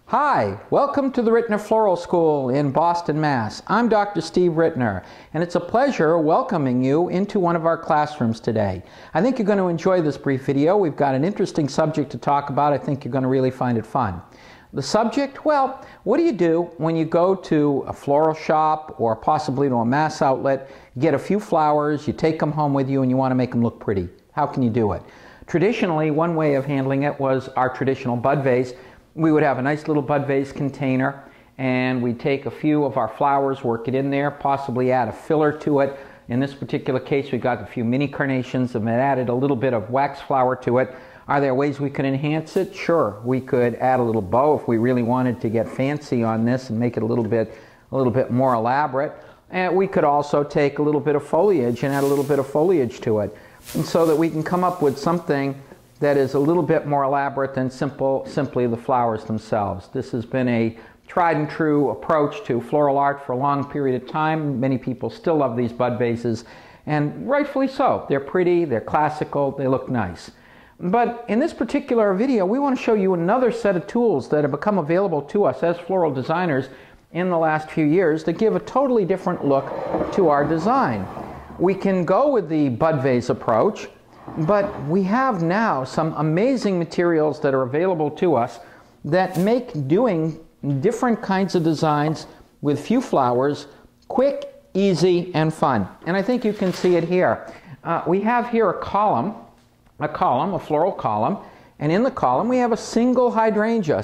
Hi, welcome to the Rittner Floral School in Boston, Mass. I'm Dr. Steve Rittner, and it's a pleasure welcoming you into one of our classrooms today. I think you're going to enjoy this brief video. We've got an interesting subject to talk about. I think you're going to really find it fun. The subject, well, what do you do when you go to a floral shop or possibly to a mass outlet, you get a few flowers, you take them home with you, and you want to make them look pretty? How can you do it? Traditionally, one way of handling it was our traditional bud vase. We would have a nice little bud vase container, and we'd take a few of our flowers, work it in there, possibly add a filler to it. In this particular case, we got a few mini carnations and added a little bit of wax flower to it. Are there ways we could enhance it? Sure, we could add a little bow if we really wanted to get fancy on this and make it a little bit more elaborate. And we could also take a little bit of foliage and add a little bit of foliage to it, and so that we can come up with something that is a little bit more elaborate than simply the flowers themselves. This has been a tried and true approach to floral art for a long period of time. Many people still love these bud vases, and rightfully so. They're pretty, they're classical, they look nice. But in this particular video, we want to show you another set of tools that have become available to us as floral designers in the last few years that give a totally different look to our design. We can go with the bud vase approach, but we have now some amazing materials that are available to us that make doing different kinds of designs with few flowers quick, easy, and fun. And I think you can see it here. We have here a floral column, and in the column we have a single hydrangea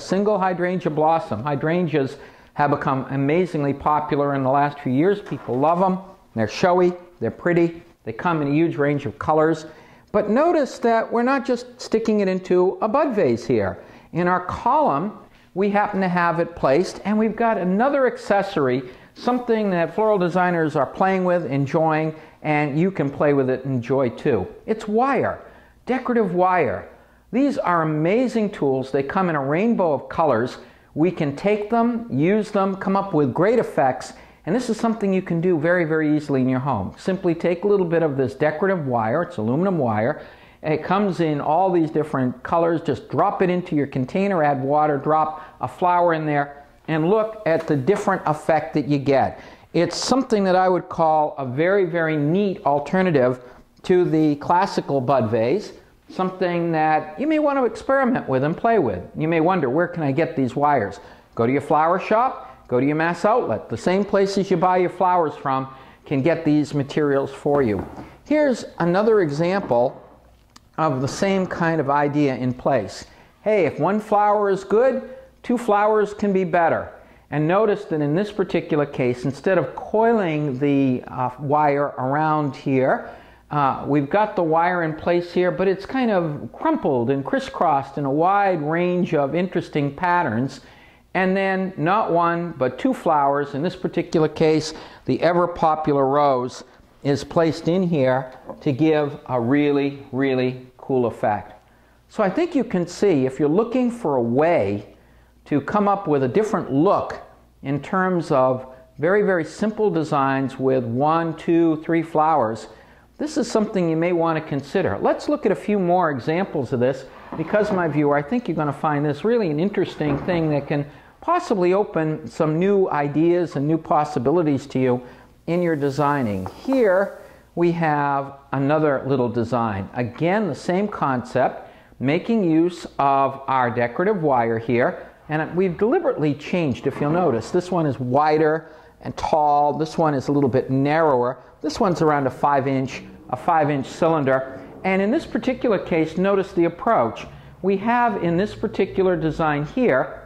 blossom. Hydrangeas have become amazingly popular in the last few years. People love them. They're showy, they're pretty, they come in a huge range of colors. But notice that we're not just sticking it into a bud vase here. In our column, we happen to have it placed, and we've got another accessory, something that floral designers are playing with, enjoying, and you can play with it and enjoy too. It's wire, decorative wire. These are amazing tools. They come in a rainbow of colors. We can take them, use them, come up with great effects. And this is something you can do very, very easily in your home. Simply take a little bit of this decorative wire, it's aluminum wire, and it comes in all these different colors. Just drop it into your container, add water, drop a flower in there, and look at the different effect that you get. It's something that I would call a very, very neat alternative to the classical bud vase, something that you may want to experiment with and play with. You may wonder, where can I get these wires? Go to your flower shop. Go to your mass outlet. The same places you buy your flowers from can get these materials for you. Here's another example of the same kind of idea in place. Hey, if one flower is good, two flowers can be better. And notice that in this particular case, instead of coiling the wire around here, we've got the wire in place here, but it's kind of crumpled and crisscrossed in a wide range of interesting patterns. And then not one, but two flowers. In this particular case, the ever popular rose is placed in here to give a really, really cool effect. So I think you can see, if you're looking for a way to come up with a different look in terms of very, very simple designs with 1, 2, 3 flowers, this is something you may want to consider. Let's look at a few more examples of this, because, my viewer, I think you're going to find this really an interesting thing that can possibly open some new ideas and new possibilities to you in your designing. Here we have another little design. Again, the same concept, making use of our decorative wire here, and we've deliberately changed, if you'll notice. This one is wider and tall. This one is a little bit narrower. This one's around a 5-inch cylinder. And in this particular case, notice the approach. We have in this particular design here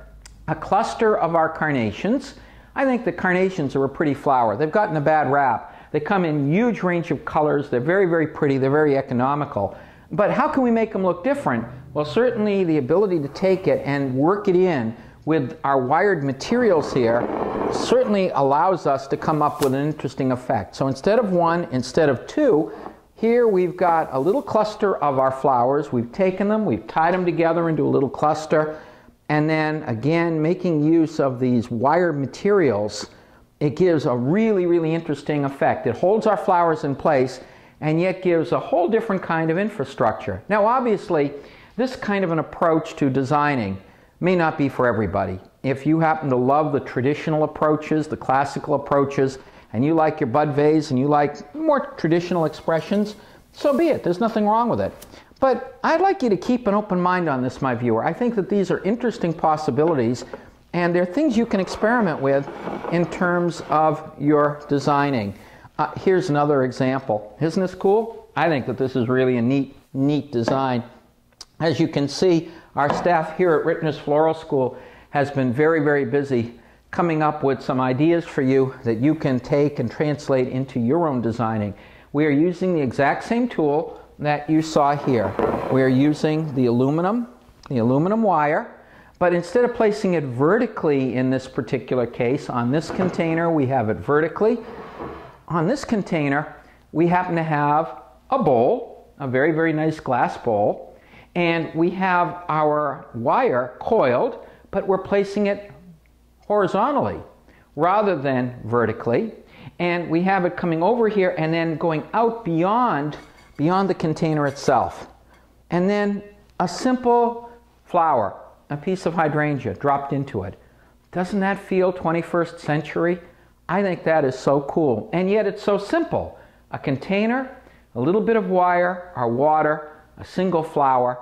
a cluster of our carnations. I think the carnations are a pretty flower. They've gotten a bad rap. They come in huge range of colors. They're very, very pretty. They're very economical. But how can we make them look different? Well, certainly the ability to take it and work it in with our wired materials here certainly allows us to come up with an interesting effect. So instead of one, instead of two, here we've got a little cluster of our flowers. We've taken them, we've tied them together into a little cluster, and then again, making use of these wire materials, it gives a really, really interesting effect. It holds our flowers in place and yet gives a whole different kind of infrastructure. Now, obviously, this kind of an approach to designing may not be for everybody. if you happen to love the traditional approaches, the classical approaches, and you like your bud vase and you like more traditional expressions, so be it. There's nothing wrong with it. But I'd like you to keep an open mind on this, my viewer. I think that these are interesting possibilities, and they're things you can experiment with in terms of your designing. Here's another example. Isn't this cool? I think that this is really a neat design. As you can see, our staff here at Rittner's Floral School has been very busy coming up with some ideas for you that you can take and translate into your own designing. We are using the exact same tool that you saw here. We are using the aluminum wire, but instead of placing it vertically in this particular case, on this container we have it vertically. On this container we happen to have a bowl, a very nice glass bowl, and we have our wire coiled, but we're placing it horizontally rather than vertically, and we have it coming over here and then going out beyond the container itself. And then a simple flower, a piece of hydrangea dropped into it. Doesn't that feel 21st century? I think that is so cool, and yet it's so simple. A container, a little bit of wire, our water, a single flower.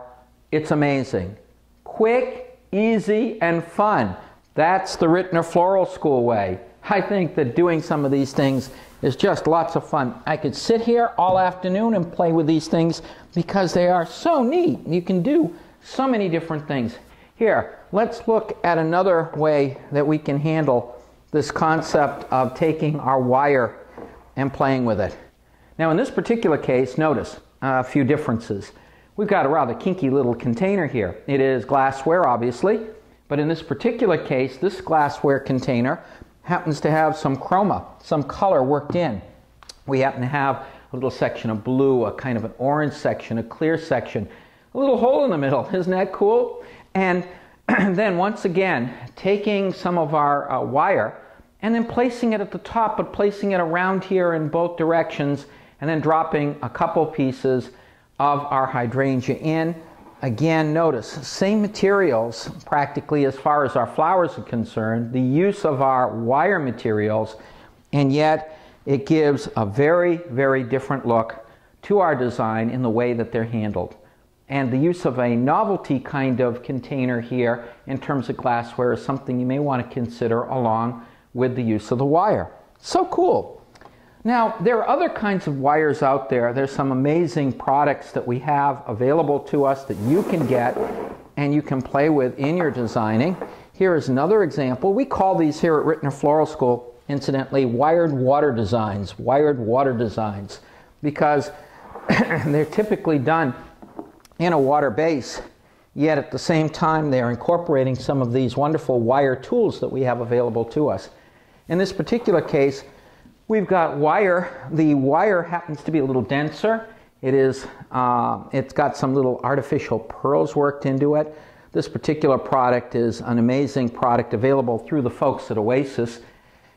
It's amazing. Quick, easy, and fun. That's the Rittner Floral School way. I think that doing some of these things is just lots of fun. I could sit here all afternoon and play with these things because they are so neat. You can do so many different things. Here, let's look at another way that we can handle this concept of taking our wire and playing with it. Now in this particular case, notice a few differences. We've got a rather kinky little container here. It is glassware, obviously, but in this particular case, this glassware container happens to have some chroma, some color worked in. We happen to have a little section of blue, a kind of an orange section, a clear section, a little hole in the middle. Isn't that cool? And then once again, taking some of our wire and then placing it at the top, but placing it around here in both directions, and then dropping a couple pieces of our hydrangea in. Again, notice, same materials practically as far as our flowers are concerned, the use of our wire materials, and yet it gives a very different look to our design in the way that they're handled. And the use of a novelty kind of container here in terms of glassware is something you may want to consider along with the use of the wire. So cool. Now, there are other kinds of wires out there. There's some amazing products that we have available to us that you can get and you can play with in your designing. Here is another example. We call these here at Rittner Floral School, incidentally, wired water designs, because they're typically done in a water base, yet at the same time they're incorporating some of these wonderful wire tools that we have available to us. In this particular case, we've got wire. The wire happens to be a little denser. It's got some little artificial pearls worked into it. This particular product is an amazing product available through the folks at Oasis,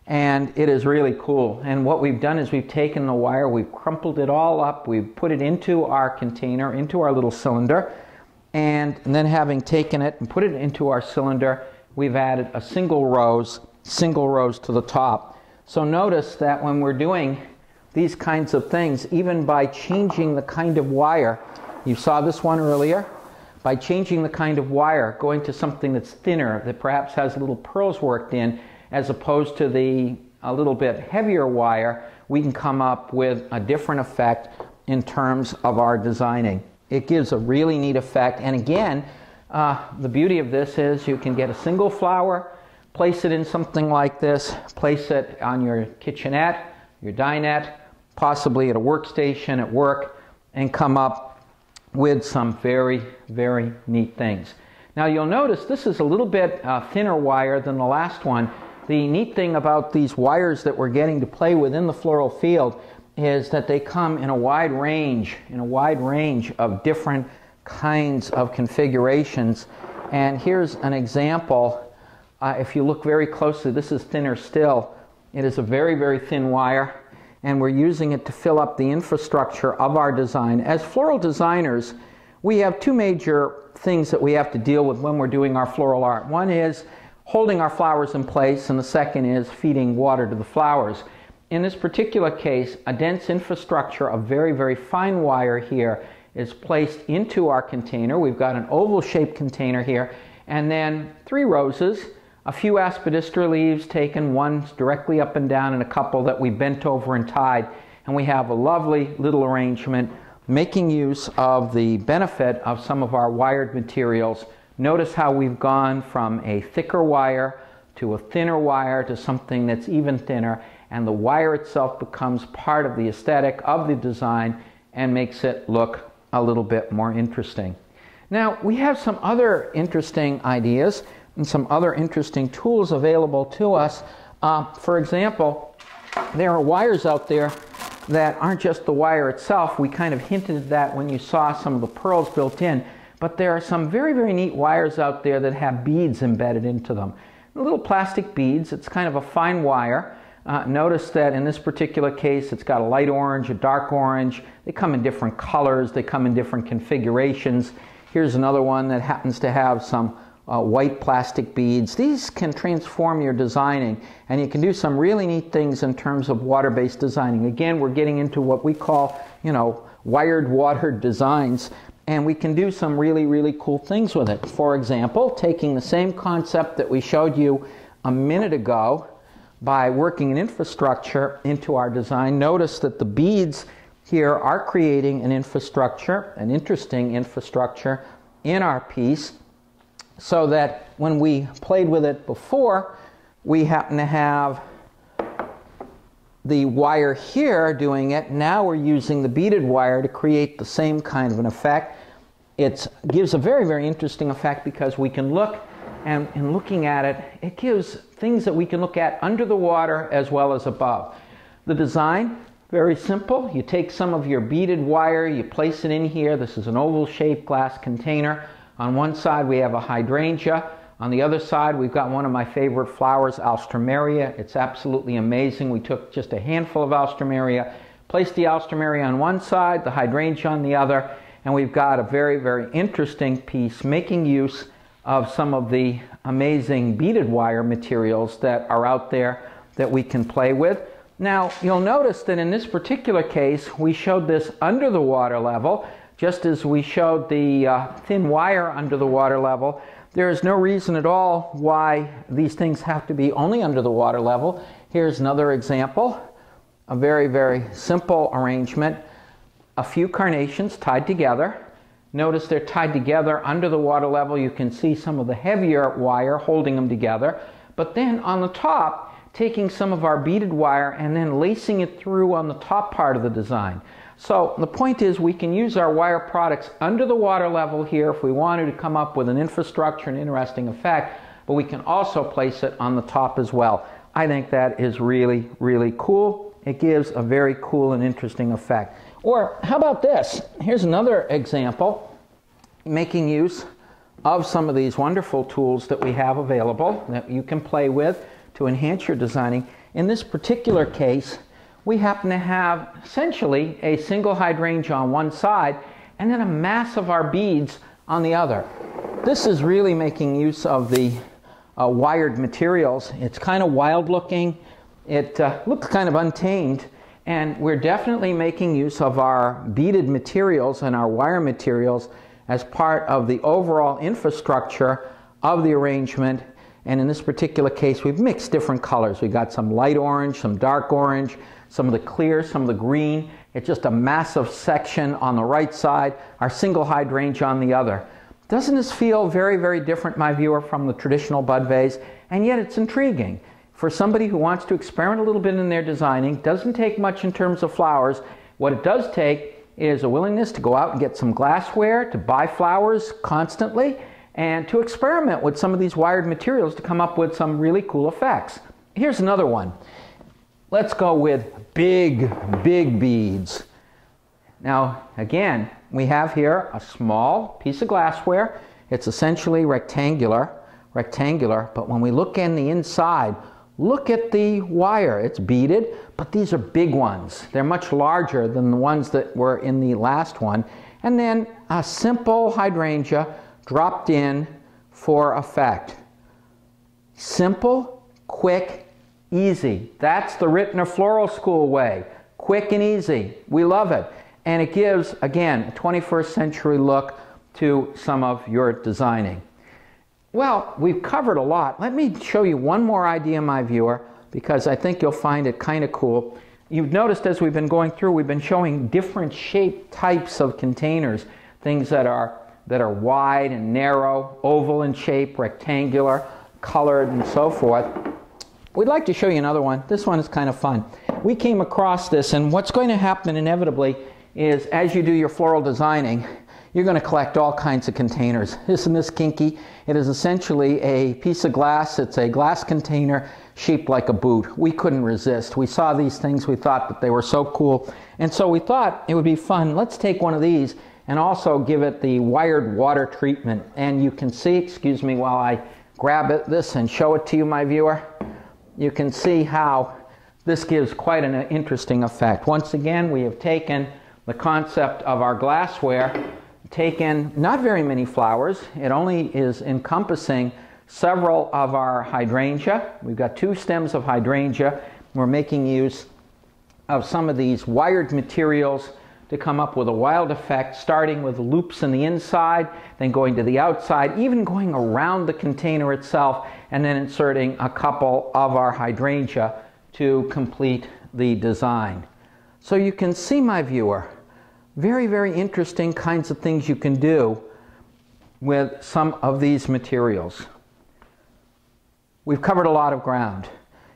and it is really cool. And what we've done is we've taken the wire, we've crumpled it all up, we've put it into our container, into our little cylinder, and then having taken it and put it into our cylinder, we've added a single rose to the top. So notice that when we're doing these kinds of things, even by changing the kind of wire, you saw this one earlier, by changing the kind of wire, going to something that's thinner, that perhaps has little pearls worked in, as opposed to a little bit heavier wire, we can come up with a different effect in terms of our designing. It gives a really neat effect, and again, the beauty of this is you can get a single flower, place it in something like this, place it on your kitchenette, your dinette, possibly at a workstation at work, and come up with some very neat things. Now you'll notice this is a little bit thinner wire than the last one. The neat thing about these wires that we're getting to play with in the floral field is that they come in a wide range of different kinds of configurations. And here's an example. If you look very closely, this is thinner still. It is a very thin wire, and we're using it to fill up the infrastructure of our design. As floral designers, we have two major things that we have to deal with when we're doing our floral art. One is holding our flowers in place, and the second is feeding water to the flowers. In this particular case, a dense infrastructure of very, very fine wire here is placed into our container. We've got an oval-shaped container here, and then 3 roses, a few aspidistra leaves taken, one directly up and down, and a couple that we bent over and tied, and we have a lovely little arrangement making use of the benefit of some of our wired materials. Notice how we've gone from a thicker wire to a thinner wire to something that's even thinner, and the wire itself becomes part of the aesthetic of the design and makes it look a little bit more interesting. Now, we have some other interesting ideas and some other interesting tools available to us. For example, there are wires out there that aren't just the wire itself. We kind of hinted at that when you saw some of the pearls built in, but there are some very, very neat wires out there that have beads embedded into them. Little plastic beads. It's kind of a fine wire. Notice that in this particular case it's got a light orange, a dark orange. They come in different colors, they come in different configurations. Here's another one that happens to have some white plastic beads. These can transform your designing, and you can do some really neat things in terms of water-based designing. Again, we're getting into what we call, wired water designs, and we can do some really, really cool things with it. For example, taking the same concept that we showed you a minute ago by working an infrastructure into our design. Notice that the beads here are creating an infrastructure, an interesting infrastructure in our piece, so that when we played with it before, we happen to have the wire here doing it. Now we're using the beaded wire to create the same kind of an effect. It gives a very, very interesting effect because we can look, and in looking at it, it gives things that we can look at under the water as well as above. The design, very simple. You take some of your beaded wire, you place it in here. This is an oval-shaped glass container. On one side we have a hydrangea. On the other side we've got one of my favorite flowers, alstroemeria. It's absolutely amazing. We took just a handful of alstroemeria, placed the alstroemeria on one side, the hydrangea on the other, and we've got a very, very interesting piece making use of some of the amazing beaded wire materials that are out there that we can play with. Now, you'll notice that in this particular case, we showed this under the water level, just as we showed the thin wire under the water level. There is no reason at all why these things have to be only under the water level. Here's another example, a very, very simple arrangement. A few carnations tied together. Notice they're tied together under the water level. You can see some of the heavier wire holding them together. But then on the top, taking some of our beaded wire and then lacing it through on the top part of the design. So the point is we can use our wire products under the water level here if we wanted to come up with an infrastructure and interesting effect, but we can also place it on the top as well. I think that is really, really cool. It gives a very cool and interesting effect. Or how about this? Here's another example, making use of some of these wonderful tools that we have available that you can play with to enhance your designing. In this particular case, we happen to have essentially a single hydrangea on one side and then a mass of our beads on the other. This is really making use of the wired materials. It's kind of wild looking. It looks kind of untamed, and we're definitely making use of our beaded materials and our wire materials as part of the overall infrastructure of the arrangement. And in this particular case, we've mixed different colors. We've got some light orange, some dark orange, some of the clear, some of the green. It's just a massive section on the right side, our single hydrangea on the other. Doesn't this feel very, very different, my viewer, from the traditional bud vase? And yet it's intriguing. For somebody who wants to experiment a little bit in their designing, doesn't take much in terms of flowers. What it does take is a willingness to go out and get some glassware, to buy flowers constantly, and to experiment with some of these wired materials to come up with some really cool effects. Here's another one. Let's go with big, big beads. Now, again, we have here a small piece of glassware. It's essentially rectangular, but when we look in the inside, look at the wire. It's beaded, but these are big ones. They're much larger than the ones that were in the last one. And then a simple hydrangea dropped in for effect. Simple, quick, easy. That's the Rittner Floral School way. Quick and easy. We love it. And it gives, again, a 21st century look to some of your designing. Well, we've covered a lot. Let me show you one more idea, my viewer, because I think you'll find it kind of cool. You've noticed as we've been going through, we've been showing different shape types of containers, things that are wide and narrow, oval in shape, rectangular, colored, and so forth. We'd like to show you another one. This one is kind of fun. We came across this, and what's going to happen inevitably is as you do your floral designing, you're going to collect all kinds of containers. Isn't this kinky? It is essentially a piece of glass. It's a glass container shaped like a boot. We couldn't resist. We saw these things. We thought that they were so cool. And so we thought it would be fun. Let's take one of these and also give it the wired water treatment. And you can see, excuse me while I grab this and show it to you, my viewer. You can see how this gives quite an interesting effect. Once again, we have taken the concept of our glassware, taken not very many flowers. It only is encompassing several of our hydrangea. We've got 2 stems of hydrangea. We're making use of some of these wired materials to come up with a wild effect, starting with loops in the inside, then going to the outside, even going around the container itself, and then inserting a couple of our hydrangea to complete the design. So you can see, my viewer, very, very interesting kinds of things you can do with some of these materials. We've covered a lot of ground.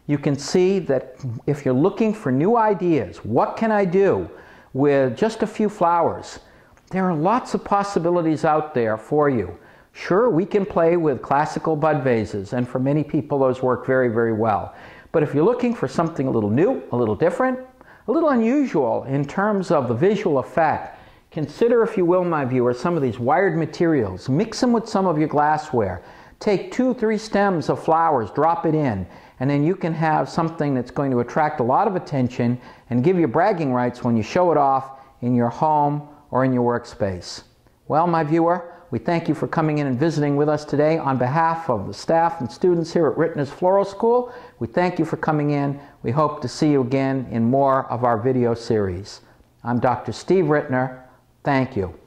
You can see that if you're looking for new ideas, what can I do with just a few flowers? There are lots of possibilities out there for you. Sure, we can play with classical bud vases, and for many people those work very, very well. But if you're looking for something a little new, a little different, a little unusual in terms of the visual effect, consider, if you will, my viewers, some of these wired materials. Mix them with some of your glassware. Take 2, 3 stems of flowers, drop it in, and then you can have something that's going to attract a lot of attention and give you bragging rights when you show it off in your home or in your workspace. Well, my viewer, we thank you for coming in and visiting with us today. On behalf of the staff and students here at Rittner's Floral School, we thank you for coming in. We hope to see you again in more of our video series. I'm Dr. Steve Rittner. Thank you.